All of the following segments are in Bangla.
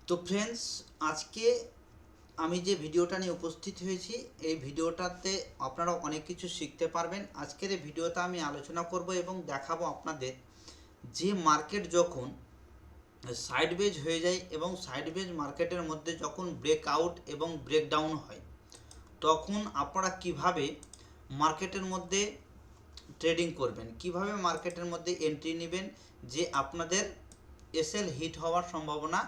তো ফ্রেন্ডস, আজকে আমি যে ভিডিওটা নিয়ে উপস্থিত হয়েছি, এই ভিডিওটাতে আপনারা অনেক কিছু শিখতে পারবেন। আজকের এই ভিডিওতে আমি আলোচনা করব এবং দেখাবো আপনাদের যে মার্কেট যখন সাইডওয়েজ হয়ে যায় এবং সাইডওয়েজ মার্কেটের মধ্যে যখন ব্রেকআউট এবং ব্রেকডাউন হয়, তখন আপনারা কিভাবে মার্কেটের মধ্যে ট্রেডিং করবেন, কিভাবে মার্কেটের মধ্যে এন্ট্রি নেবেন যে আপনাদের এসএল হিট হওয়ার সম্ভাবনা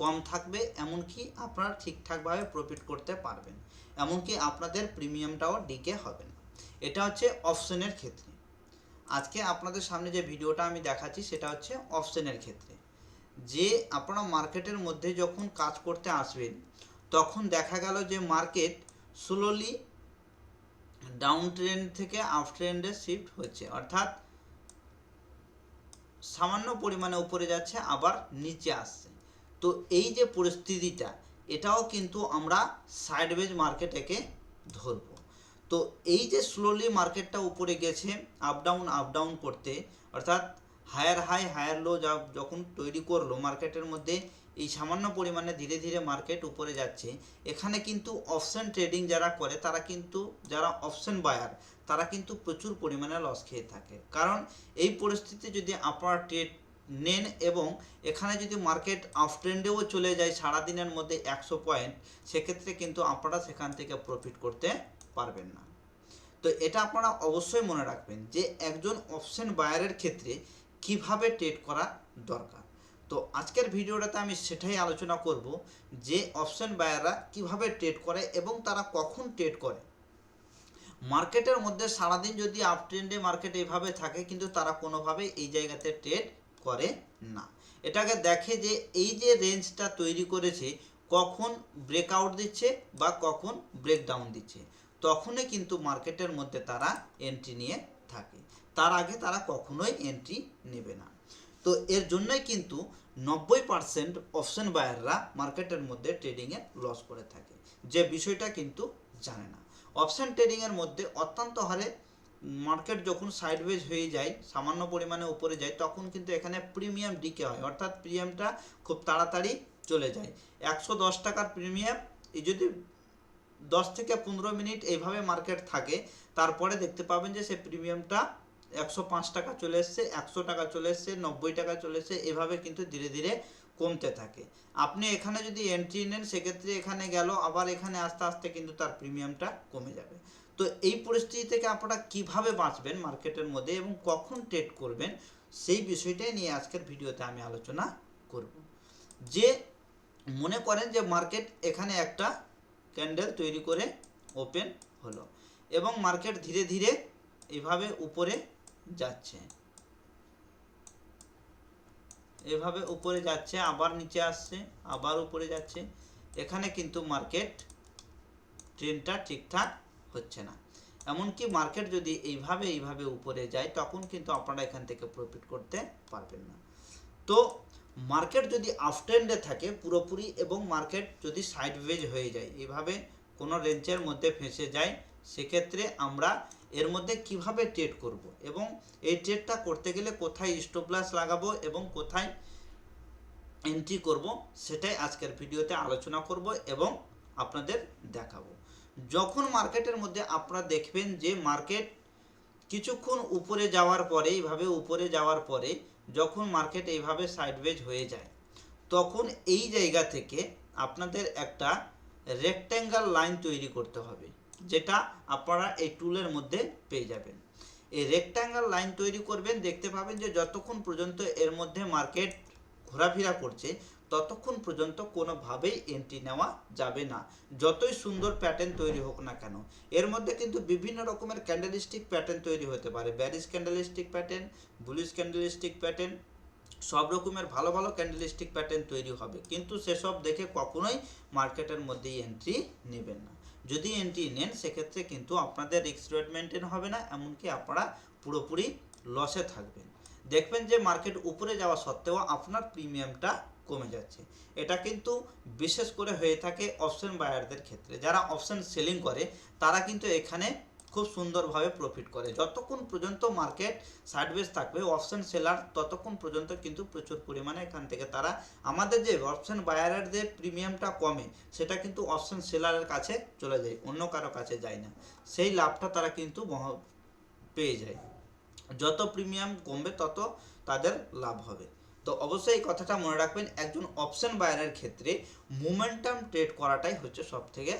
কম থাকবে, এমনকি আপনারা ঠিকঠাকভাবে প্রফিট করতে পারবেন, এমনকি আপনাদের প্রিমিয়ামটাও ডিকে হবে না। এটা হচ্ছে অপশনের ক্ষেত্রে। আজকে আপনাদের সামনে যে ভিডিওটা আমি দেখাচ্ছি সেটা হচ্ছে অপশনের ক্ষেত্রে। যে আপনারা মার্কেটের মধ্যে যখন কাজ করতে আসবেন, তখন দেখা গেল যে মার্কেট স্লোলি ডাউন ট্রেন্ড থেকে আপ ট্রেন্ডে শিফট হচ্ছে, অর্থাৎ সামান্য পরিমাণে উপরে যাচ্ছে আবার নিচে আসছে। তো এই যে পরিস্থিতিটা, এটাও কিন্তু আমরা সাইডওয়েজ মার্কেটকে ধরব। তো এই যে স্লোলি মার্কেটটা উপরে গেছে আপ ডাউন করতে, অর্থাৎ হায়ার হাই হায়ার লো যখন তৈরি করলো মার্কেটের মধ্যে, এই সামান্য পরিমাণে ধীরে ধীরে মার্কেট উপরে যাচ্ছে। এখানে কিন্তু অপশন ট্রেডিং যারা করে, তারা কিন্তু যারা অপশন বায়ার, তারা কিন্তু প্রচুর পরিমাণে লস খেয়ে থাকে। কারণ এই পরিস্থিতি যদি আপনারা ট্রেড নেন এবং এখানে যদি মার্কেট আপ ট্রেন্ডেও চলে যায় সারাদিনের মধ্যে 100 পয়েন্ট, সেক্ষেত্রে কিন্তু আপনারা সেখান থেকে প্রফিট করতে পারবেন না। তো এটা আপনারা অবশ্যই মনে রাখবেন যে একজন অপশন বায়ারের ক্ষেত্রে কিভাবে ট্রেড করা দরকার। তো আজকের ভিডিওটাতে আমি সেটাই আলোচনা করব যে অপশন বায়াররা কিভাবে ট্রেড করে এবং তারা কখন ট্রেড করে। মার্কেটের মধ্যে সারাদিন যদি আপ ট্রেন্ডে মার্কেট এইভাবে থাকে, কিন্তু তারা কোনোভাবে এই জায়গাতে ট্রেড করে না। এটাকে দেখে যে এই যে রেঞ্জটা তৈরি করেছে, কখন ব্রেকআউট দিচ্ছে বা কখন ব্রেকডাউন দিচ্ছে, তখনই কিন্তু মার্কেটের মধ্যে তারা এন্ট্রি নিয়ে থাকে। তার আগে তারা কখনোই এন্ট্রি নেবে না। তো এর জন্যই কিন্তু 90% অপশন বায়াররা মার্কেটের মধ্যে ট্রেডিংয়ে লস করে থাকে, যে বিষয়টা কিন্তু জানে না। অপশন ট্রেডিংয়ের মধ্যে অত্যন্ত হারে মার্কেট যখন সাইডওয়েজ হয়ে যায়, সামান্য পরিমাণে উপরে যায়, তখন কিন্তু এখানে প্রিমিয়াম ডিকে হয়, অর্থাৎ প্রিমিয়ামটা খুব তাড়াতাড়ি চলে যায়। 110 টাকার প্রিমিয়াম এই যদি 10 থেকে 15 মিনিট এইভাবে মার্কেট থাকে, তারপরে দেখতে পাবেন যে সে প্রিমিয়ামটা 105 টাকা চলে এসছে, 100 টাকা চলে এসছে, 90 টাকা চলে এসছে, এভাবে কিন্তু ধীরে ধীরে কমতে থাকে। আপনি এখানে যদি এন্ট্রি নেন, সেক্ষেত্রে এখানে গেল, আবার এখানে আস্তে আস্তে কিন্তু তার প্রিমিয়ামটা কমে যাবে। তো এই পরিস্থিতি থেকে আপনারা কিভাবে বাঁচবেন মার্কেটের মধ্যে এবং কখন ট্রেড করবেন, সেই বিষয়টাই নিয়ে আজকের ভিডিওতে আমি আলোচনা করব। যে মনে করেন যে মার্কেট এখানে একটা ক্যান্ডেল তৈরি করে ওপেন হলো এবং মার্কেট ধীরে ধীরে এভাবে উপরে যাচ্ছে, এভাবে উপরে যাচ্ছে, আবার নিচে আসছে, আবার উপরে যাচ্ছে। এখানে কিন্তু মার্কেট ট্রেন্ডটা ঠিকঠাক হচ্ছে না। এমনকি মার্কেট যদি এইভাবে উপরে যায়, তখন কিন্তু আপনারা এখান থেকে প্রফিট করতে পারবেন না। তো মার্কেট যদি আপট্রেন্ডে থাকে পুরোপুরি এবং মার্কেট যদি সাইডওয়েজ হয়ে যায়, এইভাবে কোনো রেঞ্জের মধ্যে ফেঁসে যায়, সেক্ষেত্রে আমরা এর মধ্যে কিভাবে ট্রেড করব এবং এই ট্রেডটা করতে গেলে কোথায় স্টপ লস লাগাবো এবং কোথায় এন্ট্রি করব, সেটাই আজকের ভিডিওতে আলোচনা করব এবং আপনাদের দেখাবো। যখন মার্কেটের মধ্যে আপনারা দেখবেন যে মার্কেট কিছুক্ষণ উপরে যাওয়ার পরে, এইভাবে উপরে যাওয়ার পরে যখন মার্কেট এইভাবে সাইডওয়েজ হয়ে যায়, তখন এই জায়গা থেকে আপনাদের একটা রেক্ট্যাঙ্গেল লাইন তৈরি করতে হবে, যেটা আপনারা এই টুলের মধ্যে পেয়ে যাবেন। এই রেক্ট্যাঙ্গেল লাইন তৈরি করবেন, দেখতে পাবেন যে যতক্ষণ পর্যন্ত এর মধ্যে মার্কেট ঘোরাফেরা করছে, ততক্ষণ পর্যন্ত কোনোভাবেই এন্ট্রি নেওয়া যাবে না, যতই সুন্দর প্যাটার্ন তৈরি হোক না কেন। এর মধ্যে কিন্তু বিভিন্ন রকমের ক্যান্ডেলস্টিক প্যাটার্ন তৈরি হতে পারে, bearish candlestick pattern, bullish candlestick pattern, সব রকমের ভালো ভালো ক্যান্ডেলস্টিক প্যাটার্ন তৈরি হবে, কিন্তু সেসব দেখে কখনোই মার্কেটের মধ্যে এন্ট্রি নেবেন না। যদি এন্ট্রি নেন, সেক্ষেত্রে কিন্তু আপনাদের রিস্ক রেট মেনটেন হবে না, এমনকি আপনারা পুরোপুরি লসে থাকবেন। দেখবেন যে মার্কেট উপরে যাওয়া সত্ত্বেও আপনার প্রিমিয়ামটা কমে যাচ্ছে। এটা কিন্তু বিশেষ করে হয়ে থাকে অপশন বায়ারদের ক্ষেত্রে। যারা অপশন সেলিং করে, তারা কিন্তু এখানে খুব সুন্দরভাবে প্রফিট করে। যতক্ষণ পর্যন্ত মার্কেট সাইডওয়েজ থাকবে অপশন সেলার ততক্ষণ পর্যন্ত কিন্তু প্রচুর পরিমাণে এখান থেকে তারা আমাদের যে অপশন বায়ারের যে প্রিমিয়ামটা কমে সেটা কিন্তু অপশন সেলারের কাছে চলে যায়, অন্য কারো কাছে যায় না। সেই লাভটা তারা কিন্তু পেয়ে যায়। যত প্রিমিয়াম কমবে তত তাদের লাভ হবে। তো অবশ্যই এই কথাটা মনে রাখবেন, একজন অপশন বায়ারের ক্ষেত্রে মোমেন্টাম ট্রেড করাটাই হচ্ছে সব থেকে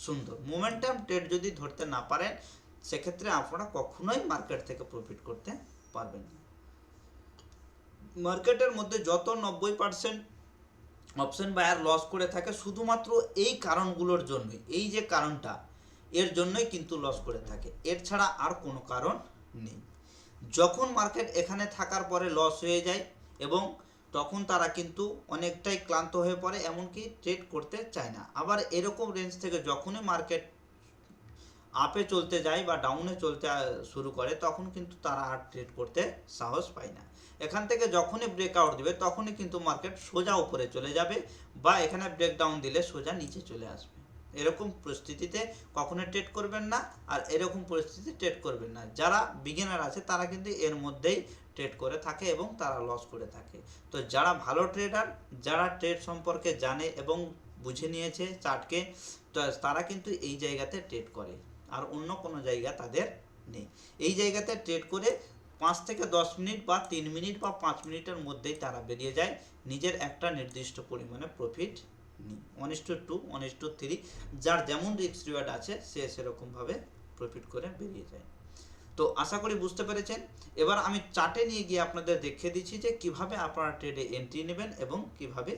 সুন্দর। মোমেন্টাম ট্রেড যদি ধরতে না পারেন সেক্ষেত্রে আপনারা কখনোই মার্কেট থেকে প্রফিট করতে পারবেন না। মার্কেটের মধ্যে যত 90% অপশন বায়ার লস করে থাকে শুধুমাত্র এই কারণগুলোর জন্যই, এই যে কারণটা এর জন্যই কিন্তু লস করে থাকে, এর ছাড়া আর কোনো কারণ নেই। যখন মার্কেট এখানে থাকার পরে লস হয়ে যায় এবং তখন তারা কিন্তু অনেকটাই ক্লান্ত হয়ে পড়ে, এমনকি ট্রেড করতে চায় না। আবার এরকম রেঞ্জ থেকে যখনই মার্কেট আপে চলতে যায় বা ডাউনে চলতে শুরু করে তখন কিন্তু তারা আর ট্রেড করতে সাহস পায় না। এখান থেকে যখনই ব্রেকআউট দিবে তখনই কিন্তু মার্কেট সোজা উপরে চলে যাবে বা এখানে ব্রেকডাউন দিলে সোজা নিচে চলে আসবে। এরকম পরিস্থিতিতে কখনোই ট্রেড করবেন না, আর এরকম পরিস্থিতিতে ট্রেড করবেন না। যারা বিগিনার আছে তারা কিন্তু এর মধ্যেই ট্রেড করে থাকে এবং তারা লস করে থাকে। তো যারা ভালো ট্রেডার, যারা ট্রেড সম্পর্কে জানে এবং বুঝে নিয়েছে চার্টকে, তো তারা কিন্তু এই জায়গাতে ট্রেড করে, আর অন্য কোনো জায়গা তাদের নেই। এই জায়গাতে ট্রেড করে 5 থেকে 10 মিনিট বা 3 মিনিট বা 5 মিনিটের মধ্যেই তারা বেরিয়ে যায় নিজের একটা নির্দিষ্ট পরিমাণে প্রফিট নিই। 1:2, 1:3, যার যেমন রিস্ক রিওয়ার্ড আছে সে সেরকমভাবে প্রফিট করে বেরিয়ে যায়। তো আশা করি বুঝতে পেরেছেন। এবার আমি চার্টে নিয়ে গিয়ে আপনাদের দেখিয়ে দিচ্ছি যে কিভাবে আপনারা ট্রেডে এন্ট্রি নেবেন এবং কিভাবে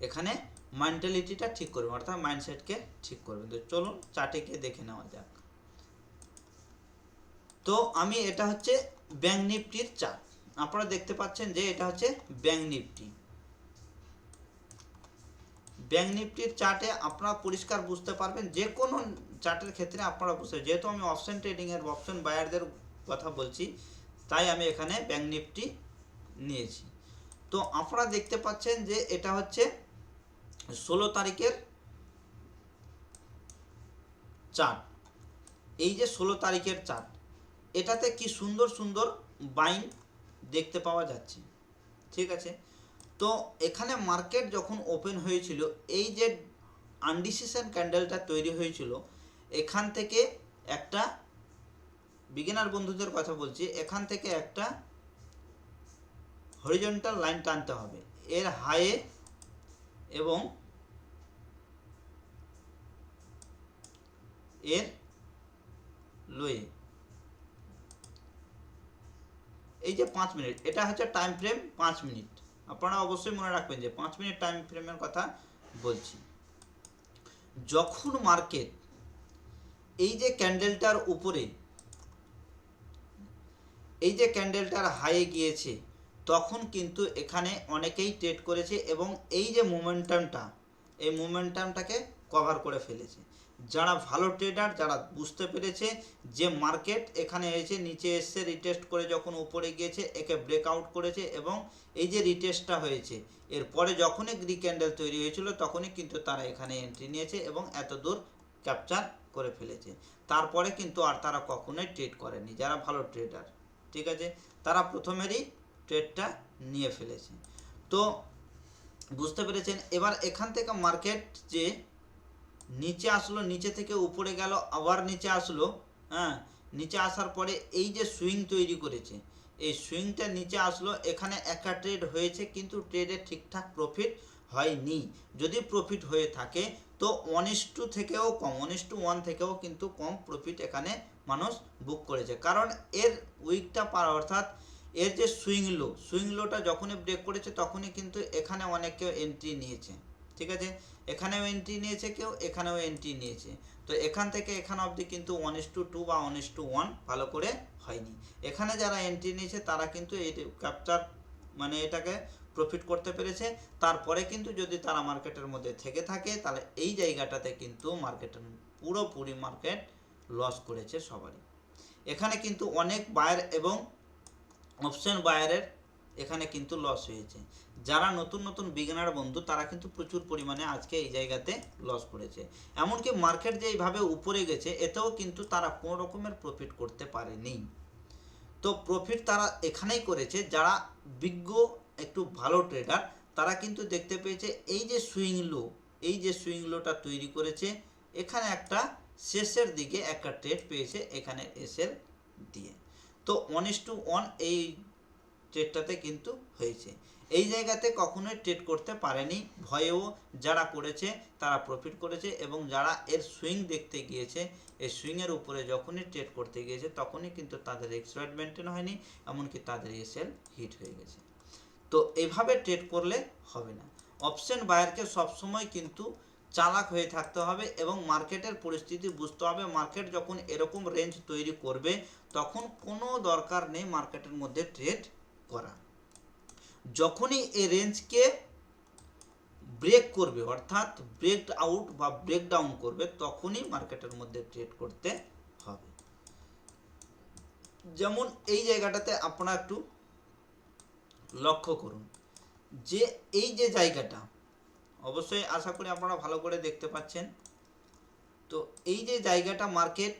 এখানে মেন্টালিটিটা ঠিক করবেন, অর্থাৎ মাইন্ডসেটকে ঠিক করবেন। তো চলুন চার্টে গিয়ে দেখে নেওয়া যাক। তো আমি এটা হচ্ছে ব্যাংক নিফটির চার্ট, আপনারা দেখতে পাচ্ছেন যে এটা হচ্ছে ব্যাংক নিফটি। ব্যাংক নিফটির চার্টে আপনারা পরিষ্কার বুঝতে পারবেন, যে কোনো চার্টের ক্ষেত্রে আপনারা বুঝতে, যেহেতু আমি অপশন ট্রেডিংয়ের অপশন বায়ারদের কথা বলছি তাই আমি এখানে ব্যাংক নিফটি নিয়েছি। তো আপনারা দেখতে পাচ্ছেন যে এটা হচ্ছে 16 তারিখের চার্ট। এই যে 16 তারিখের চার্ট, এটাতে কি সুন্দর সুন্দর বাইং দেখতে পাওয়া যাচ্ছে, ঠিক আছে। তো এখানে মার্কেট যখন ওপেন হয়েছিল, এই যে আনডিসিশন ক্যান্ডেলটা তৈরি হয়েছিল, এখান থেকে একটা বিগিনার বন্ধুদের কথা বলছি, এখান থেকে একটা হরিজন্টাল লাইন টানতে হবে এর হাইয়ে এবং এর লোয়ে। এই যে 5 মিনিট, এটা হচ্ছে টাইম ফ্রেম 5 মিনিট। আপনারা অবশ্যই মনে রাখবেন যে 5 মিনিট টাইম ফ্রেমের কথা বলছি। যখন মার্কেট এই যে ক্যান্ডেলটার উপরে, এই যে ক্যান্ডেলটার হাইয়ে গিয়েছে, তখন কিন্তু এখানে অনেকেই ট্রেড করেছে এবং এই যে মোমেন্টামটা, এই মোমেন্টামটাকে কভার করে ফেলেছে। যারা ভালো ট্রেডার, যারা বুঝতে পেরেছে যে মার্কেট এখানে এসে নিচে এসে রিটেস্ট করে যখন উপরে গিয়েছে একে ব্রেকআউট করেছে এবং এই যে রিটেস্টটা হয়েছে এরপরে যখনই গ্রি ক্যান্ডেল তৈরি হয়েছিল তখনই কিন্তু তারা এখানে এন্ট্রি নিয়েছে এবং এত দূর ক্যাপচার করে ফেলেছে। তারপরে কিন্তু আর তারা কখনোই ট্রেড করেনি যারা ভালো ট্রেডার, ঠিক আছে। তারা প্রথমেরই ট্রেডটা নিয়ে ফেলেছে। তো বুঝতে পেরেছেন। এবার এখান থেকে মার্কেট যে নিচে আসলো, নিচে থেকে উপরে গেল, আবার নিচে আসলো, হ্যাঁ, নিচে আসার পরে এই যে সুইং তৈরি করেছে, এই সুইংটা নিচে আসলো, এখানে একটা ট্রেড হয়েছে কিন্তু ট্রেডে ঠিকঠাক প্রফিট হয়নি। যদি প্রফিট হয়ে থাকে তো 1:2 থেকেও কম, 1:1 থেকেও কিন্তু কম প্রফিট এখানে মানুষ বুক করেছে। কারণ এর উইকটা পার, অর্থাৎ এর যে সুইং লোটা যখনই ব্রেক করেছে তখনই কিন্তু এখানে অনেকে এন্ট্রি নিয়েছে, ঠিক আছে। এখানেও এন্ট্রি নিয়েছে কেউ, এখানেও এন্ট্রি নিয়েছে। তো এখান থেকে এখান অবধি কিন্তু 1:2 বা 1:1 ভালো করে হয়নি। এখানে যারা এন্ট্রি নিয়েছে তারা কিন্তু এই ক্যাপচার মানে এটাকে প্রফিট করতে পেরেছে। তারপরে কিন্তু যদি তারা মার্কেটের মধ্যে থেকে থাকে তাহলে এই জায়গাটাতে কিন্তু মার্কেটের পুরোপুরি মার্কেট লস করেছে সবারই। এখানে কিন্তু অনেক বায়ার এবং অপশন বায়ারের এখানে কিন্তু লস হয়েছে। যারা নতুন নতুন বিগিনার বন্ধু তারা কিন্তু প্রচুর পরিমাণে আজকে এই জায়গাতে লস করেছে। এমনকি মার্কেট যে এইভাবে উপরে গেছে এতেও কিন্তু তারা কোনো রকমের প্রফিট করতে পারেনি। তো প্রফিট তারা এখানেই করেছে যারা বিজ্ঞ একটু ভালো ট্রেডার, তারা কিন্তু দেখতে পেয়েছে এই যে সুইং লো, এই যে সুইং লোটা তৈরি করেছে, এখানে একটা শেষের দিকে একটা ট্রেড পেয়েছে এখানে এসএল দিয়ে। তো 1:1 এই ট্রেডটাতে কিন্তু হয়েছে। এই জায়গাতে কখনোই ট্রেড করতে পারেনি, ভয়েও যারা করেছে তারা প্রফিট করেছে, এবং যারা এর সুইং দেখতে গিয়েছে, এই সুইংয়ের উপরে যখনই ট্রেড করতে গিয়েছে তখনই কিন্তু তাদের এক্স রেট মেনটেন হয়নি, এমনকি তাদের এসএল হিট হয়ে গেছে। তো এভাবে ট্রেড করলে হবে না। অপশন বায়ারকে সবসময় কিন্তু চালাক হয়ে থাকতে হবে এবং মার্কেটের পরিস্থিতি বুঝতে হবে। মার্কেট যখন এরকম রেঞ্জ তৈরি করবে তখন কোনো দরকার নেই মার্কেটের মধ্যে ট্রেড করা। যখনই এই রেঞ্জকে ব্রেক করবে, অর্থাৎ ব্রেক আউট বা ব্রেক ডাউন করবে, তখনই মার্কেটের মধ্যে ট্রেড করতে হবে। যেমন এই জায়গাটাতে আপনারা একটু লক্ষ্য করুন যে এই যে জায়গাটা, অবশ্যই আশা করি আপনারা ভালো করে দেখতে পাচ্ছেন। তো এই যে জায়গাটা মার্কেট,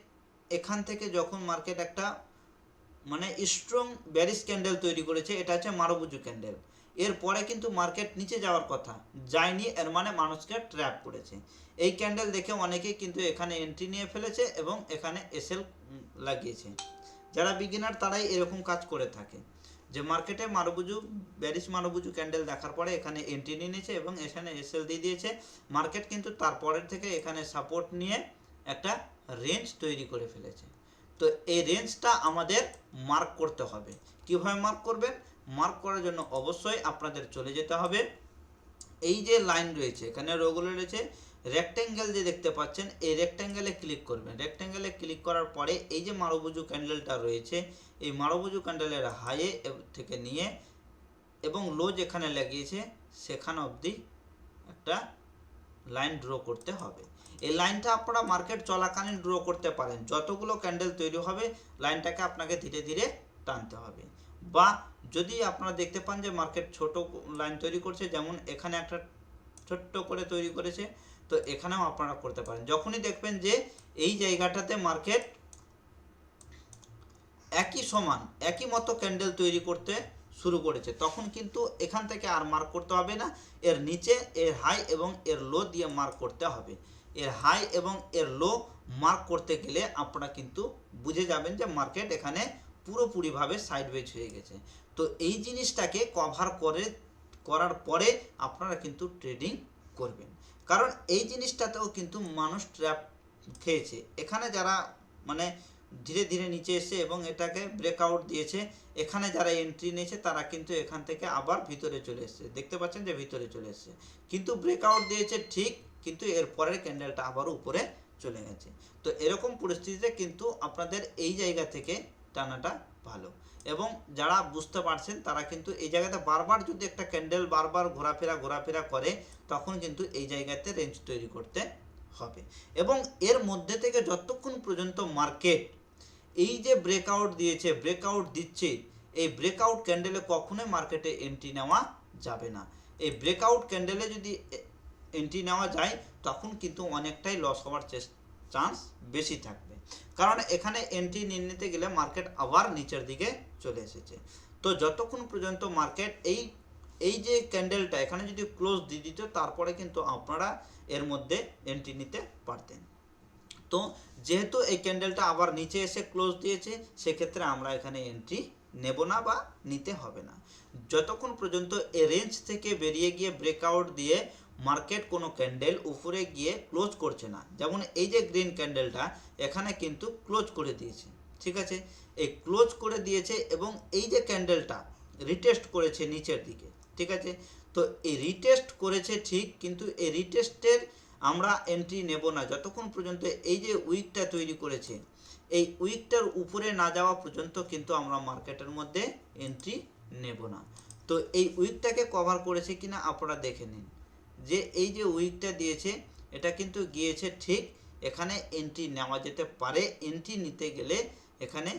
এখান থেকে যখন মার্কেট একটা মানে স্ট্রং ব্যারিশ ক্যান্ডেল তৈরি করেছে, এটা হচ্ছে মারুবুজু ক্যান্ডেল, এরপরে কিন্তু মার্কেট নিচে যাওয়ার কথা যায়নি, এর মানে মানুষকে ট্র্যাপ করেছে। এই ক্যান্ডেল দেখে অনেকেই কিন্তু এখানে এন্ট্রি নিয়ে ফেলেছে এবং এখানে এসএল লাগিয়েছে। যারা বিগিনার তারাই এরকম কাজ করে থাকে, যে মার্কেটে মারুবুজু ব্যারিশ মারুবুজু ক্যান্ডেল দেখার পরে এখানে এন্ট্রি নিয়ে নিয়েছে এবং এখানে এসএল দিয়ে দিয়েছে। মার্কেট কিন্তু তারপরের থেকে এখানে সাপোর্ট নিয়ে একটা রেঞ্জ তৈরি করে ফেলেছে। তো এই রেঞ্জটা আমাদের মার্ক করতে হবে। কীভাবে মার্ক করবেন? মার্ক করার জন্য অবশ্যই আপনাদের চলে যেতে হবে, এই যে লাইন রয়েছে এখানে রোগুলো রয়েছে, রেক্ট্যাঙ্গেল যে দেখতে পাচ্ছেন, এই রেক্ট্যাঙ্গেলে ক্লিক করবেন। রেক্ট্যাঙ্গেলে ক্লিক করার পরে এই যে মারুবুজু ক্যান্ডেলটা রয়েছে, এই মারুবুজু ক্যান্ডেলের হাইয়ে থেকে নিয়ে এবং লো যেখানে লাগিয়েছে সেখানে অবধি একটা লাইন ড্র করতে হবে। এই লাইনটা আপনারা মার্কেট চলাকালীন ড্র করতে পারেন। যতগুলো ক্যান্ডেল তৈরি হবে লাইনটাকে আপনাকে ধীরে ধীরে টানতে হবে, বা যদি আপনারা দেখতে পান যে মার্কেট ছোট লাইন তৈরি করছে, যেমন এখানে একটা ছোট্ট করে তৈরি করেছে, তো এখানেও আপনারা করতে পারেন। যখনই দেখবেন যে এই জায়গাটাতে মার্কেট একই সমান একই মতো ক্যান্ডেল তৈরি করতে শুরু করেছে, তখন কিন্তু এখান থেকে আর মার্ক করতে হবে না, এর নিচে এর হাই এবং এর লো দিয়ে মার্ক করতে হবে। এর হাই এবং এর লো মার্ক করতে গেলে আপনারা কিন্তু বুঝে যাবেন যে মার্কেট এখানে পুরোপুরিভাবে সাইডওয়েজ হয়ে গেছে। তো এই জিনিসটাকে কভার করার পরে আপনারা কিন্তু ট্রেডিং করবেন, কারণ এই জিনিসটাতেও কিন্তু মানুষ ট্র্যাপ খেয়েছে। এখানে যারা মানে ধীরে ধীরে নিচে এসে এবং এটাকে ব্রেকআউট দিয়েছে, এখানে যারা এন্ট্রি নিয়েছে তারা কিন্তু এখান থেকে আবার ভিতরে চলে এসেছে, দেখতে পাচ্ছেন যে ভিতরে চলে এসেছে, কিন্তু ব্রেকআউট দিয়েছে ঠিক, কিন্তু এর পরের ক্যান্ডেলটা আবারও উপরে চলে গেছে। তো এরকম পরিস্থিতিতে কিন্তু আপনাদের এই জায়গা থেকে টানাটা ভালো, এবং যারা বুঝতে পারছেন তারা কিন্তু এই জায়গাতে বারবার যদি একটা ক্যান্ডেল বারবার ঘোরাফেরা করে, তখন কিন্তু এই জায়গাতে রেঞ্জ তৈরি করতে হবে। এবং এর মধ্যে থেকে যতক্ষণ পর্যন্ত মার্কেট এই যে ব্রেকআউট দিয়েছে, ব্রেকআউট দিচ্ছে, এই ব্রেকআউট ক্যান্ডেলে কখনোই মার্কেটে এন্ট্রি নেওয়া যাবে না। এই ব্রেকআউট ক্যান্ডেলে যদি এন্ট্রি নেওয়া যায় তখন কিন্তু অনেকটাই লস হওয়ার চান্স বেশি থাকবে, কারণ এখানে এন্ট্রি নিয়ে নিতে গেলে মার্কেট আবার নিচের দিকে চলে এসেছে। তো যতক্ষণ পর্যন্ত মার্কেট এই যে ক্যান্ডেলটা এখানে যদি ক্লোজ দিয়ে দিত, তারপরে কিন্তু আপনারা এর মধ্যে এন্ট্রি নিতে পারতেন। তো যেহেতু এই ক্যান্ডেলটা আবার নিচে এসে ক্লোজ দিয়েছে, সেক্ষেত্রে আমরা এখানে এন্ট্রি নেব না বা নিতে হবে না, যতক্ষণ পর্যন্ত এই রেঞ্জ থেকে বেরিয়ে গিয়ে ব্রেকআউট দিয়ে মার্কেট কোনো ক্যান্ডেল উপরে গিয়ে ক্লোজ করছে না। যেমন এই যে গ্রিন ক্যান্ডেলটা এখানে কিন্তু ক্লোজ করে দিয়েছে, ঠিক আছে, এই ক্লোজ করে দিয়েছে, এবং এই যে ক্যান্ডেলটা রিটেস্ট করেছে নিচের দিকে, ঠিক আছে। তো এই রিটেস্ট করেছে ঠিক, কিন্তু এই রিটেস্টের আমরা এন্ট্রি নেব না যতক্ষণ পর্যন্ত এই যে উইকটা তৈরি করেছে, এই উইকটার উপরে না যাওয়া পর্যন্ত কিন্তু আমরা মার্কেটের মধ্যে এন্ট্রি নেব না। তো এই উইকটাকে কভার করেছে কিনা আপনারা দেখে নিন, যে এই যে উইকটা দিয়েছে এটা কিন্তু গিয়েছে ঠিক, এখানে এন্ট্রি নেওয়া যেতে পারে। এন্ট্রি নিতে গেলে এখানে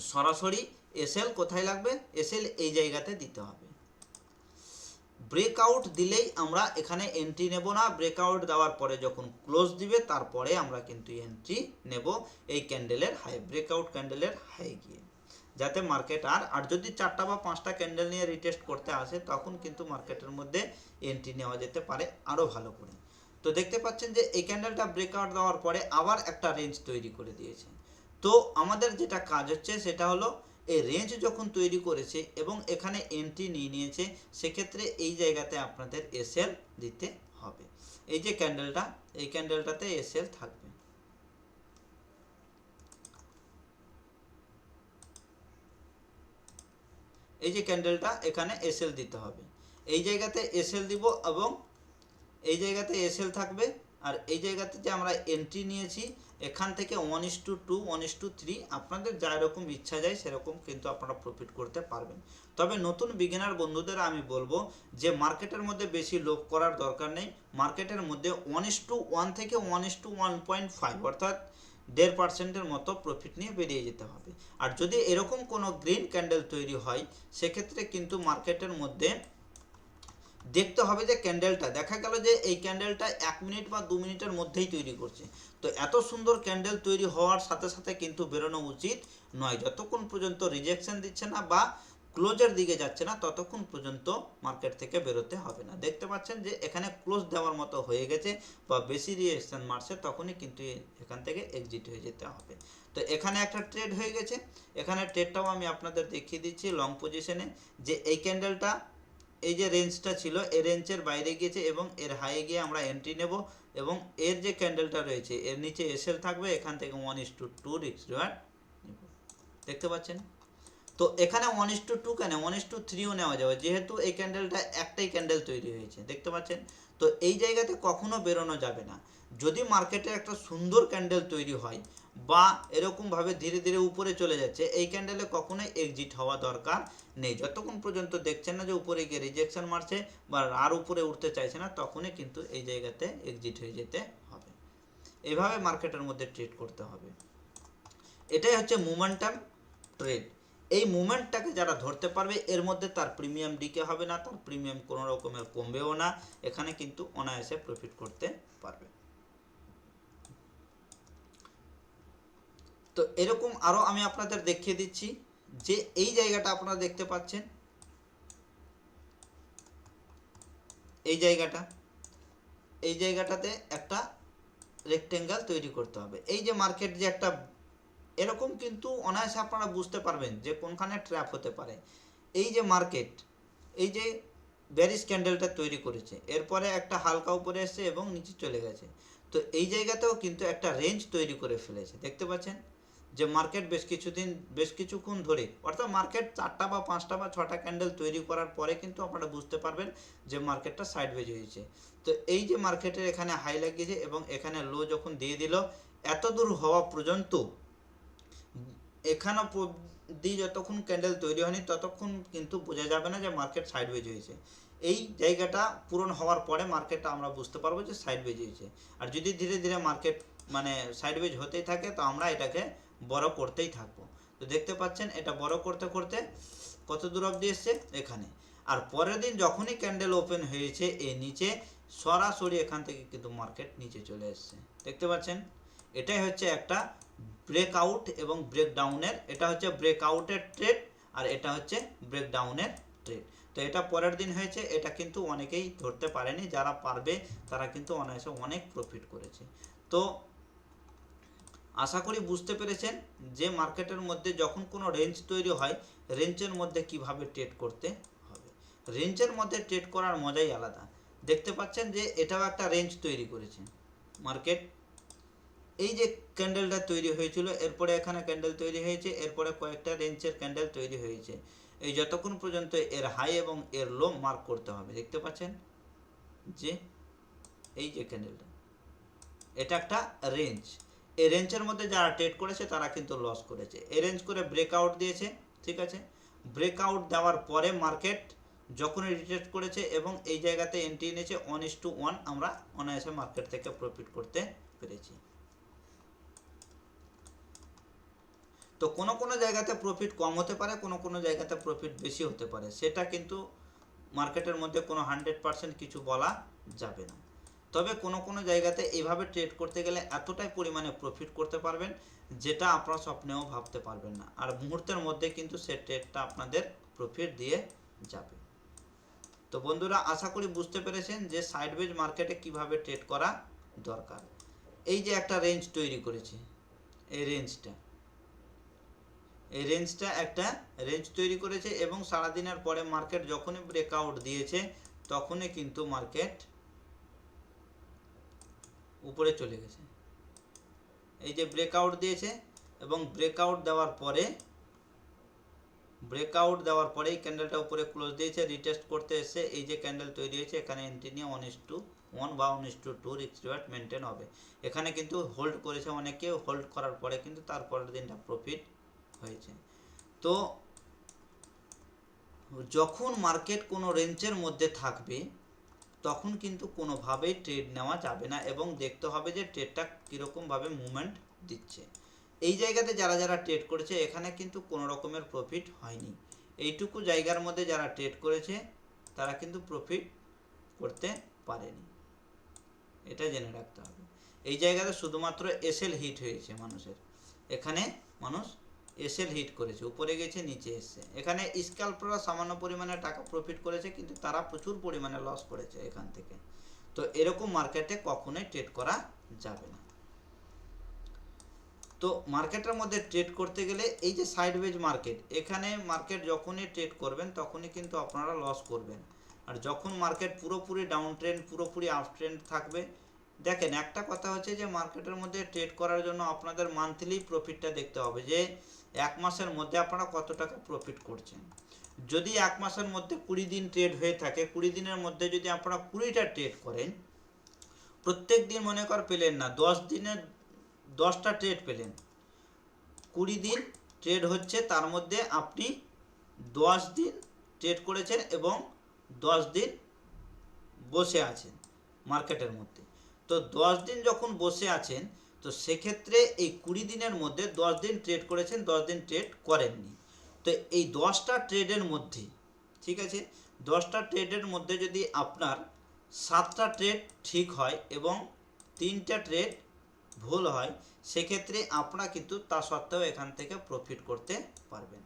সরাসরি এসএল কোথায় লাগবে, এসএল এই জায়গাতে দিতে হবে। ব্রেকআউট দিলেই আমরা এখানে এন্ট্রি নেব না, ব্রেকআউট দেওয়ার পরে যখন ক্লোজ দিবে তারপরে আমরা কিন্তু এন্ট্রি নেব এই ক্যান্ডেলের হাই, ব্রেকআউট ক্যান্ডেলের হাই গিয়ে, যাতে মার্কেট আর যদি 4টা বা 5টা ক্যান্ডেল নিয়ে রিটেস্ট করতে আসে তখন কিন্তু মার্কেটের মধ্যে এন্ট্রি নেওয়া যেতে পারে আরও ভালো করে। তো দেখতে পাচ্ছেন যে এই ক্যান্ডেলটা ব্রেকআউট দেওয়ার পরে আবার একটা রেঞ্জ তৈরি করে দিয়েছে। তো আমাদের যেটা কাজ হচ্ছে সেটা হলো এই রেঞ্জ যখন তৈরি করেছে এবং এখানে এন্ট্রি নিয়ে নিয়েছে, সেক্ষেত্রে এই জায়গাতে আপনাদের এসএল দিতে হবে। এই যে ক্যান্ডেলটা, এই ক্যান্ডেলটাতে এসএল থাকবে। এই যে ক্যান্ডেলটা, এখানে এসএল দিতে হবে, এই জায়গাতে এসএল দিব এবং এই জায়গাতে এসএল থাকবে। আর এই জায়গাতে যে আমরা এন্ট্রি নিয়েছি এখান থেকে 1:2 1:3 আপনাদের যা রকম ইচ্ছা যায় সেরকম কিন্তু আপনারা প্রফিট করতে পারবেন। তবে নতুন বিগিনার বন্ধুদের আমি বলবো যে মার্কেটের মধ্যে বেশি লোভ করার দরকার নেই, মার্কেটের মধ্যে 1:1 থেকে 1:1.5 অর্থাৎ 1.5% মতো প্রফিট নিয়ে বেরিয়ে যেতে হবে। আর যদি এরকম কোনো গ্রিন ক্যান্ডেল তৈরি হয় সেক্ষেত্রে কিন্তু মার্কেটের মধ্যে দেখতে হবে যে ক্যান্ডেলটা, দেখা গেল যে এই ক্যান্ডেলটা 1 মিনিট বা 2 মিনিটের মধ্যেই তৈরি করছে, তো এত সুন্দর ক্যান্ডেল তৈরি হওয়ার সাথে সাথে কিন্তু বেরোনো উচিত নয়। যতক্ষণ পর্যন্ত রিজেকশন দিচ্ছে না বা ক্লোজের দিকে যাচ্ছে না ততক্ষণ পর্যন্ত মার্কেট থেকে বেরোতে হবে না। দেখতে পাচ্ছেন যে এখানে ক্লোজ দেওয়ার মতো হয়ে গেছে বা বেশি রিজেকশন মারছে, তখনই কিন্তু এখান থেকে এক্সিট হয়ে যেতে হবে। তো এখানে একটা ট্রেড হয়ে গেছে, এখানে ট্রেডটাও আমি আপনাদের দেখিয়ে দিচ্ছি লং পজিশনে, যে এই ক্যান্ডেলটা এই যে রেঞ্জটা ছিল এই রেঞ্জের বাইরে গিয়েছে এবং এর হাইয়ে গিয়ে আমরা এন্ট্রি নেব এবং এর যে ক্যান্ডেলটা রয়েছে এর নিচে এসএল থাকবে, এখান থেকে 1:2 রিস্ক রিওয়ার্ড নেব। দেখতে পাচ্ছেন? তো এখানে 1:2 কেন 1:3ও নেওয়া যাবে, যেহেতু এই ক্যান্ডেলটা একটাই ক্যান্ডেল তৈরি হয়েছে। দেখতে পাচ্ছেন? তো এই জায়গাতে কখনো বেরোনো যাবে না। যদি মার্কেটে একটা সুন্দর ক্যান্ডেল তৈরি হয় বা এরকমভাবে ধীরে ধীরে উপরে চলে যাচ্ছে, এই ক্যান্ডেলে কখনোই এক্সিট হওয়া দরকার নেই। যতক্ষণ পর্যন্ত দেখছেন না যে উপরে গিয়ে রিজেকশন মারছে বা আর উপরে উঠতে চাইছে না, তখনই কিন্তু এই জায়গাতে এক্সিট হয়ে যেতে হবে। এভাবে মার্কেটের মধ্যে ট্রেড করতে হবে। এটাই হচ্ছে মোমেন্টাম ট্রেড। এই মুভমেন্টটাকে যারা ধরতে পারবে এর মধ্যে তার প্রিমিয়াম ডিকে হবে না, তার প্রিমিয়াম কোনো রকমের কমবেও না, এখানে কিন্তু অনায়াসে প্রফিট করতে পারবে। তো এরকম আরও আমি আপনাদের দেখিয়ে দিচ্ছি যে এই জায়গাটা আপনারা দেখতে পাচ্ছেন, এই জায়গাটাতে একটা রেক্টেঙ্গেল তৈরি করতে হবে। এই যে মার্কেট যে একটা এরকম কিন্তু অনায়াসে আপনারা বুঝতে পারবেন যে কোনখানে ট্র্যাপ হতে পারে। এই যে মার্কেট এই যে ব্যারিশ ক্যান্ডেলটা তৈরি করেছে, এরপরে একটা হালকা উপরে এসছে এবং নিচে চলে গেছে, তো এই জায়গাতেও কিন্তু একটা রেঞ্জ তৈরি করে ফেলেছে। দেখতে পাচ্ছেন যে মার্কেট বেশ কিছুক্ষণ ধরে, অর্থাৎ মার্কেট 4টা বা 5টা বা 6টা ক্যান্ডেল তৈরি করার পরে কিন্তু আপনারা বুঝতে পারবেন যে মার্কেটটা সাইডওয়েজ হয়েছে। তো এই যে মার্কেটের এখানে হাই লাগিয়েছে এবং এখানে লো যখন দিয়ে দিল, এত দূর হওয়া পর্যন্ত এখানে দিয়ে যতক্ষণ ক্যান্ডেল তৈরি হয়নি ততক্ষণ কিন্তু বোঝা যাবে না যে মার্কেট সাইডওয়েজ হয়েছে। এই জায়গাটা পূরণ হওয়ার পরে মার্কেটটা আমরা বুঝতে পারবো যে সাইডওয়েজ হয়েছে। আর যদি ধীরে ধীরে মার্কেট মানে সাইডওয়েজ হতেই থাকে তো আমরা এটাকে বড় করতেই থাকবো। তো দেখতে পাচ্ছেন এটা বড় করতে করতে কত দূর অবধি এসছে এখানে, আর পরের দিন যখনই ক্যান্ডেল ওপেন হয়েছে এই নিচে সরাসরি এখান থেকে কিন্তু মার্কেট নিচে চলে এসছে। দেখতে পাচ্ছেন? এটাই হচ্ছে একটা ব্রেকআউট এবং ব্রেকডাউনের, এটা হচ্ছে ব্রেকআউটের ট্রেড আর এটা হচ্ছে ব্রেকডাউনের ট্রেড। তো এটা পরের দিন হয়েছে, এটা কিন্তু অনেকেই ধরতে পারেনি, যারা পারবে তারা কিন্তু অনায়াসে অনেক প্রফিট করেছে। তো আশা করি বুঝতে পেরেছেন যে মার্কেটের মধ্যে যখন কোনো রেঞ্জ তৈরি হয় রেঞ্জের মধ্যে কিভাবে ট্রেড করতে হবে। রেঞ্জের মধ্যে ট্রেড করার মজাই আলাদা। দেখতে পাচ্ছেন যে এটাও একটা রেঞ্জ তৈরি করেছে মার্কেট। এই যে ক্যান্ডেলটা তৈরি হয়েছিল এরপরে এখানে ক্যান্ডেল তৈরি হয়েছে, এরপরে কয়েকটা রেঞ্জের ক্যান্ডেল তৈরি হয়েছে, এই যতক্ষণ পর্যন্ত এর হাই এবং এর লো মার্ক করতে হবে। দেখতে পাচ্ছেন যে এই যে ক্যান্ডেলটা এটা একটা রেঞ্জ, এই রেঞ্জের মধ্যে যারা ট্রেড করেছে তারা কিন্তু লস করেছে। এই রেঞ্জ করে ব্রেকআউট দিয়েছে, ঠিক আছে, ব্রেকআউট দেওয়ার পরে মার্কেট যখনই রিটেস্ট করেছে এবং এই জায়গাতে এন্ট্রি নিয়েছে 1:1 আমরা অনায়াসে মার্কেট থেকে প্রফিট করতে পেরেছি। তো কোনো কোনো জায়গাতে প্রফিট কম হতে পারে, কোনো কোনো জায়গাতে প্রফিট বেশি হতে পারে, সেটা কিন্তু মার্কেটের মধ্যে কোনো 100% কিছু বলা যাবে না। তবে কোনো কোনো জায়গাতে এইভাবে ট্রেড করতে গেলে এতটাই পরিমাণে প্রফিট করতে পারবেন যেটা আপনারা স্বপ্নেও ভাবতে পারবেন না, আর মুহূর্তের মধ্যে কিন্তু সে ট্রেডটা আপনাদের প্রফিট দিয়ে যাবে। তো বন্ধুরা, আশা করি বুঝতে পেরেছেন যে সাইডওয়েজ মার্কেটে কিভাবে ট্রেড করা দরকার। এই যে একটা রেঞ্জ তৈরি করেছে, এই রেঞ্জটা একটা রেঞ্জ তৈরি করেছে এবং সারাদিনের পরে মার্কেট যখনই ব্রেকআউট দিয়েছে তখনই কিন্তু মার্কেট উপরে চলে গেছে। এই যে ব্রেকআউট দিয়েছে এবং ব্রেকআউট দেওয়ার পরে এই ক্যান্ডেলটা উপরে ক্লোজ দিয়েছে, রিটেস্ট করতে এসে এই যে ক্যান্ডেল তৈরি হয়েছে এখানে এন্ট্রি নিয়ে 1:1 বা 1:2 রিস্ক রিওয়ার্ড মেনটেন হবে। এখানে কিন্তু হোল্ড করেছে অনেকে, হোল্ড করার পরে কিন্তু তারপরের দিনটা প্রফিট হয়েছে। তো যখন মার্কেট কোনো রেঞ্জের মধ্যে থাকবে তখন কিন্তু কোনোভাবেই ট্রেড নেওয়া যাবে না এবং দেখতে হবে যে ট্রেডটা কীরকমভাবে মুভমেন্ট দিচ্ছে। এই জায়গাতে যারা যারা ট্রেড করেছে এখানে কিন্তু কোনো রকমের প্রফিট হয়নি। এইটুকু জায়গার মধ্যে যারা ট্রেড করেছে তারা কিন্তু প্রফিট করতে পারেনি, এটা জেনে রাখতে হবে। এই জায়গাতে শুধুমাত্র এসএল হিট হয়েছে মানুষের, এখানে মানুষ এসএল হিট করেছে, উপরে গেছে নিচে এসছে। এখানে স্ক্যাল্পাররা সামান্য পরিমাণে টাকা প্রফিট করেছে কিন্তু তারা প্রচুর পরিমাণে লস করেছে এখান থেকে। তো এরকম মার্কেটে কখনোই ট্রেড করা যাবে না। তো মার্কেটের মধ্যে ট্রেড করতে গেলে এই যে সাইডওয়েজ মার্কেট, এখানে মার্কেট যখনই ট্রেড করবেন তখনই কিন্তু আপনারা লস করবেন। আর যখন মার্কেট পুরোপুরি ডাউন ট্রেন্ড, পুরোপুরি আপ ট্রেন্ড থাকবে, দেখেন একটা কথা হচ্ছে যে মার্কেটের মধ্যে ট্রেড করার জন্য আপনাদের মান্থলি প্রফিটটা দেখতে হবে যে এক মাসের মধ্যে আপনারা কত টাকা প্রফিট করছেন। যদি এক মাসের মধ্যে 20 দিন ট্রেড হয়ে থাকে, 20 দিনের মধ্যে যদি আপনারা 20টা ট্রেড করেন, প্রত্যেক দিন মনে কর পেলেন না, 10 দিনে 10টা ট্রেড পেলেন, 20 দিন ট্রেড হচ্ছে, তার মধ্যে আপনি 10 দিন ট্রেড করেছেন এবং 10 দিন বসে আছেন মার্কেটের মধ্যে। তো 10 দিন যখন বসে আছেন তো সেক্ষেত্রে এই 20 দিনের মধ্যে 10 দিন ট্রেড করেছেন, 10 দিন ট্রেড করেননি। তো এই 10টা ট্রেডের মধ্যে, ঠিক আছে, 10টা ট্রেডের মধ্যে যদি আপনার 7টা ট্রেড ঠিক হয় এবং 3টা ট্রেড ভুল হয়, সেক্ষেত্রে আপনারা কিন্তু তা সত্ত্বেও এখান থেকে প্রফিট করতে পারবেন।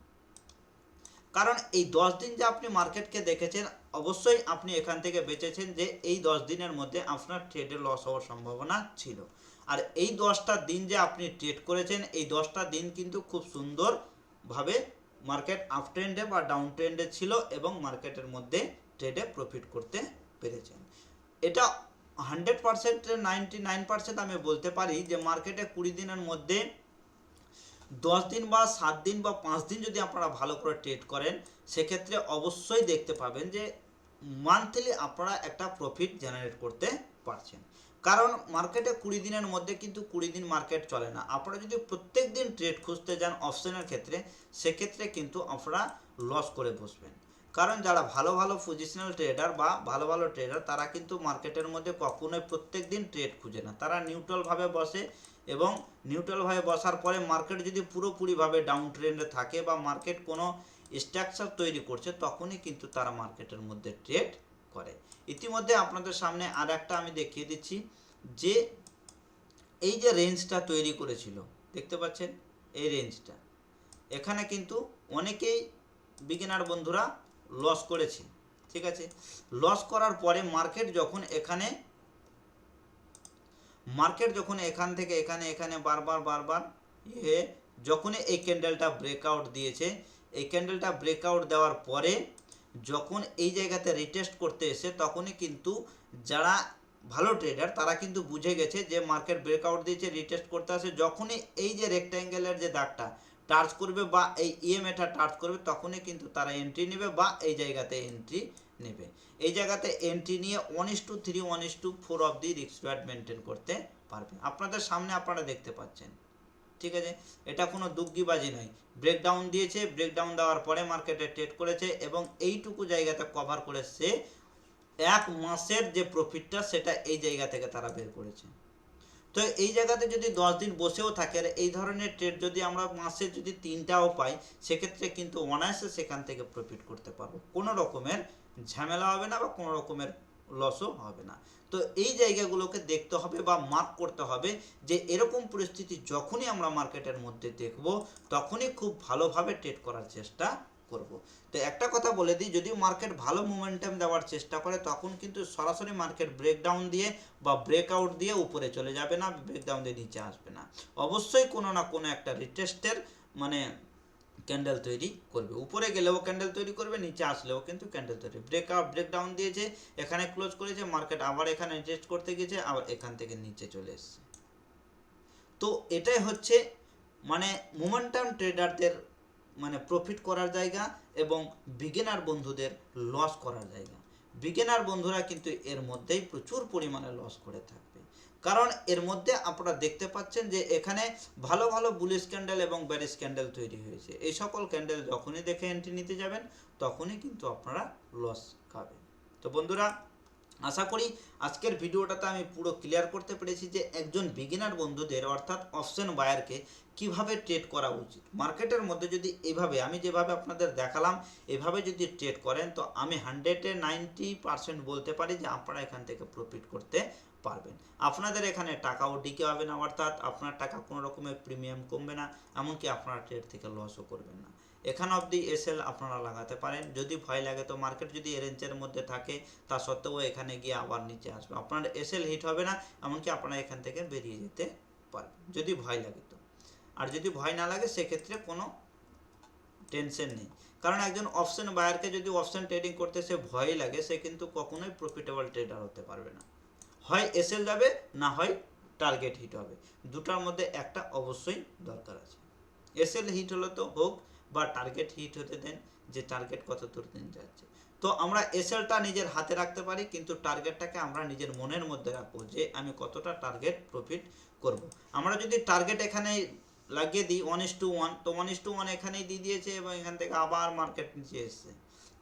কারণ এই 10 দিন যে আপনি মার্কেটকে দেখেছেন, অবশ্যই আপনি এখান থেকে বেঁচেছেন যে এই 10 দিনের মধ্যে আপনার ট্রেডে লস হওয়ার সম্ভাবনা ছিল। আর এই 10টা দিন যে আপনি ট্রেড করেছেন, এই 10টা দিন কিন্তু খুব সুন্দরভাবে মার্কেট আপ ট্রেন্ডে বা ডাউন ট্রেন্ডে ছিল এবং মার্কেটের মধ্যে ট্রেডে প্রফিট করতে পেরেছেন। এটা 100%, 99% আমি বলতে পারি যে মার্কেটে 20 দিনের মধ্যে 10 দিন বা 7 দিন বা 5 দিন যদি আপনারা ভালো করে ট্রেড করেন, সেক্ষেত্রে অবশ্যই দেখতে পাবেন যে মান্থলি আপনারা একটা প্রফিট জেনারেট করতে পারছেন। কারণ মার্কেটে 20 দিনের মধ্যে কিন্তু 20 দিন মার্কেট চলে না। আপনারা যদি প্রত্যেক দিন ট্রেড খুঁজতে যান অপশনের ক্ষেত্রে, সেক্ষেত্রে কিন্তু আপনারা লস করে বসবেন। কারণ যারা ভালো ভালো পজিশনাল ট্রেডার বা ভালো ভালো ট্রেডার, তারা কিন্তু মার্কেটের মধ্যে কখনোই প্রত্যেক দিন ট্রেড খুঁজে না, তারা নিউট্রালভাবে বসে এবং নিউট্রালভাবে বসার পরে মার্কেট যদি পুরোপুরিভাবে ডাউন ট্রেন্ডে থাকে বা মার্কেট কোনো স্ট্রাকচার তৈরি করছে, তখনই কিন্তু তারা মার্কেটের মধ্যে ট্রেড করে। ইতিমধ্যে আপনাদের সামনে আর একটা আমি দেখিয়ে দিচ্ছি যে এই যে রেঞ্জটা তৈরি করেছিল, দেখতে পাচ্ছেন এই রেঞ্জটা, এখানে কিন্তু অনেকেই বিগিনার বন্ধুরা লস করেছে, ঠিক আছে। লস করার পরে মার্কেট যখন এখান থেকে এখানে বারবার যখনই এই ক্যান্ডেলটা ব্রেকআউট দিয়েছে, এই ক্যান্ডেলটা ব্রেকআউট দেওয়ার পরে যখন এই জায়গাতে রিটেস্ট করতে এসে, তখনই কিন্তু যারা ভালো ট্রেডার তারা কিন্তু বুঝে গেছে যে মার্কেট ব্রেকআউট দিয়েছে, রিটেস্ট করতে আসে, যখনই এই যে রেক্ট্যাঙ্গেলের যে দাগটা টাচ করবে বা এই ইএমএটা টাচ করবে, তখনই কিন্তু তারা এন্ট্রি নেবে বা এই জায়গাতে এন্ট্রি নেবে। এই জায়গাতে এন্ট্রি নিয়ে 1:3, 1:4 অবধি রিস্ক রিওয়ার্ড মেনটেন করতে পারবে। আপনাদের সামনে আপনারা দেখতে পাচ্ছেন, ঠিক আছে। এটা কোনো দুগ্গিবাজি নয়। ব্রেকডাউন দিয়েছে, ব্রেকডাউন দেওয়ার পরে মার্কেটে ট্রেড করেছে এবং এইটুকু জায়গাতে কভার করেছে, এক মাসের যে প্রফিটটা সেটা এই জায়গা থেকে তারা বের করেছে। তো এই জায়গাতে যদি 10 দিন বসেও থাকে আর এই ধরনের ট্রেড যদি আমরা মাসে যদি 3টাও পাই, সেক্ষেত্রে কিন্তু অনায়াসে সেখান থেকে প্রফিট করতে পারবো, কোনো রকমের ঝামেলা হবে না বা কোনো রকমের লসও হবে না। তো এই জায়গাগুলোকে দেখতে হবে বা মার্ক করতে হবে যে এরকম পরিস্থিতি যখনই আমরা মার্কেটের মধ্যে দেখব তখনই খুব ভালোভাবে ট্রেড করার চেষ্টা করব। তো একটা কথা বলে দিই, যদি মার্কেট ভালো মোমেন্টাম দেওয়ার চেষ্টা করে তখন কিন্তু সরাসরি মার্কেট ব্রেকডাউন দিয়ে বা ব্রেকআউট দিয়ে উপরে চলে যাবে না, ব্রেকডাউন দিয়ে নিচে আসবে না, অবশ্যই কোনো না কোনো একটা রিটেস্টের মানে ক্যান্ডেল তৈরি করবে, উপরে গেলেও ক্যান্ডেল তৈরি করবে, নিচে আসলেও কিন্তু ক্যান্ডেল তৈরি। ব্রেকডাউন দিয়েছে, এখানে ক্লোজ করেছে, মার্কেট আবার এখানে টেস্ট করতে গেছে, আবার এখান থেকে নিচে চলে এসছে। তো এটাই হচ্ছে মানে মোমেন্টাম ট্রেডারদের মানে প্রফিট করার জায়গা এবং বিগিনার বন্ধুদের লস করার জায়গা। বিগিনার বন্ধুরা কিন্তু এর মধ্যেই প্রচুর পরিমাণে লস করে থাকবে, কারণ এর মধ্যে আপনারা দেখতে পাচ্ছেন যে এখানে ভালো ভালো বুলিশ ক্যান্ডেল এবং ব্যারিশ ক্যান্ডেল তৈরি হয়েছে। এই সকল ক্যান্ডেল যখনই দেখে এন্ট্রি নিতে যাবেন তখনই কিন্তু আপনারা লস খাবেন। তো বন্ধুরা, আশা করি আজকের ভিডিওটাতে আমি পুরো ক্লিয়ার করতে পেরেছি যে একজন বিগিনার বন্ধুদের অর্থাৎ অপশন বায়ারকে কিভাবে ট্রেড করা উচিত। মার্কেটের মধ্যে যদি এভাবে আমি যেভাবে আপনাদের দেখালাম এভাবে যদি ট্রেড করেন তো আমি 190% বলতে পারি যে আপনারা এখান থেকে প্রফিট করতে পারবেন। আপনাদের এখানে টাকাও ডিকে হবে না, অর্থাৎ আপনার টাকা কোনো রকমের প্রিমিয়াম কমবে না, এমনকি আপনারা ট্রেড থেকে লসও করবেন না। এখান অবধি এসএল আপনারা লাগাতে পারেন। যদি ভয় লাগে তো মার্কেট যদি এ রেঞ্জের মধ্যে থাকে তা সত্ত্বেও এখানে গিয়ে আবার নিচে আসবে, আপনার এসএল হিট হবে না, এমনকি আপনারা এখান থেকে বেরিয়ে যেতে পারবেন যদি ভয় লাগে তো। আর যদি ভয় না লাগে সেক্ষেত্রে কোনো টেনশন নেই, কারণ একজন অপশন বায়ারকে যদি অপশন ট্রেডিং করতে সে ভয় লাগে সে কিন্তু কখনোই প্রফিটেবল ট্রেডার হতে পারবে না। হয় এসএল যাবে, না হয় টার্গেট হিট হবে, দুটার মধ্যে একটা অবশ্যই দরকার আছে। এসএল হিট হলো তো হোক বা টার্গেট হিট হতে দেন, যে টার্গেট কত দূর দিন যাচ্ছে। তো আমরা এসএলটা নিজের হাতে রাখতে পারি, কিন্তু টার্গেটটাকে আমরা নিজের মনের মধ্যে রাখবো যে আমি কতটা টার্গেট প্রফিট করব। আমরা যদি টার্গেট এখানে লাগিয়ে দিই 1:1, তো 1:1 এখানেই দিয়ে দিয়েছে এবং এখান থেকে আবার মার্কেট নিচে এসছে।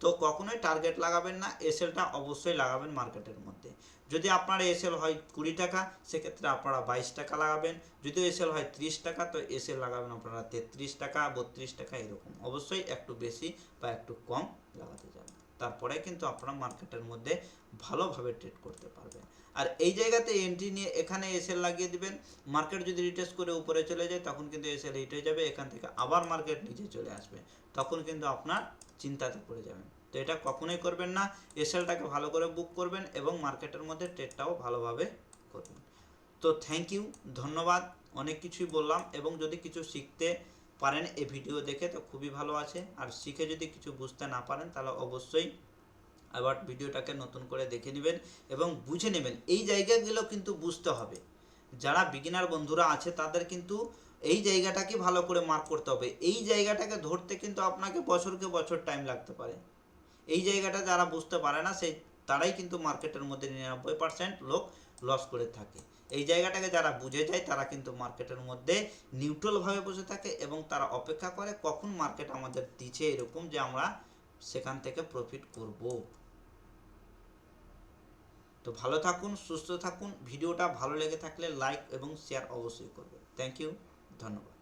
তো কখনোই টার্গেট লাগাবেন না, এসএলটা অবশ্যই লাগাবেন মার্কেটের মধ্যে। যদি আপনার এসএল হয় 20 টাকা সেক্ষেত্রে আপনারা 22 টাকা লাগাবেন, যদি এসএল হয় 30 টাকা তো এসএল লাগাবেন আপনারা 33 টাকা 32 টাকা, এরকম অবশ্যই একটু বেশি বা একটু কম লাগাতে যাবেন, তারপরে কিন্তু আপনারা মার্কেটের মধ্যে ভালোভাবে ট্রেড করতে পারবেন। আর এই জায়গাতে এন্ট্রি নিয়ে এখানে এসএল লাগিয়ে দিবেন, মার্কেট যদি রিটেস্ট করে উপরে চলে যায় তখন কিন্তু এসএল হিট হয়ে যাবে, এখান থেকে আবার মার্কেট নিচে চলে আসবে, তখন কিন্তু আপনার চিন্তাতে পড়ে যাবেন। তো এটা কখনোই করবেন না, এসএলটাকে ভালো করে বুক করবেন এবং মার্কেটের মধ্যে ট্রেডটাও ভালোভাবে করবেন। তো থ্যাংক ইউ, ধন্যবাদ, অনেক কিছুই বললাম এবং যদি কিছু শিখতে পারেন এই ভিডিও দেখে তো খুবই ভালো আছে, আর শিখে যদি কিছু বুঝতে না পারেন তাহলে অবশ্যই আবার ভিডিওটাকে নতুন করে দেখে নেবেন এবং বুঝে নেবেন। এই জায়গাগুলো কিন্তু বুঝতে হবে, যারা বিগিনার বন্ধুরা আছে তাদের কিন্তু এই জায়গাটাকে ভালো করে মার্ক করতে হবে। এই জায়গাটাকে ধরতে কিন্তু আপনাকে বছরকে বছর টাইম লাগতে পারে। এই জায়গাটা যারা বুঝতে পারে না সেই তারাই কিন্তু মার্কেটের মধ্যে 99% লোক লস করে থাকে। এই জায়গাটাকে যারা বুঝে যায় তারা কিন্তু মার্কেটের মধ্যে নিউট্রালভাবে বসে থাকে এবং তারা অপেক্ষা করে কখন মার্কেট আমাদের দিচ্ছে এরকম যে আমরা সেখান থেকে প্রফিট করব। তো ভালো থাকুন, সুস্থ থাকুন, ভিডিওটা ভালো লেগে থাকলে লাইক এবং শেয়ার অবশ্যই করবেন। থ্যাংক ইউ, ধন্যবাদ।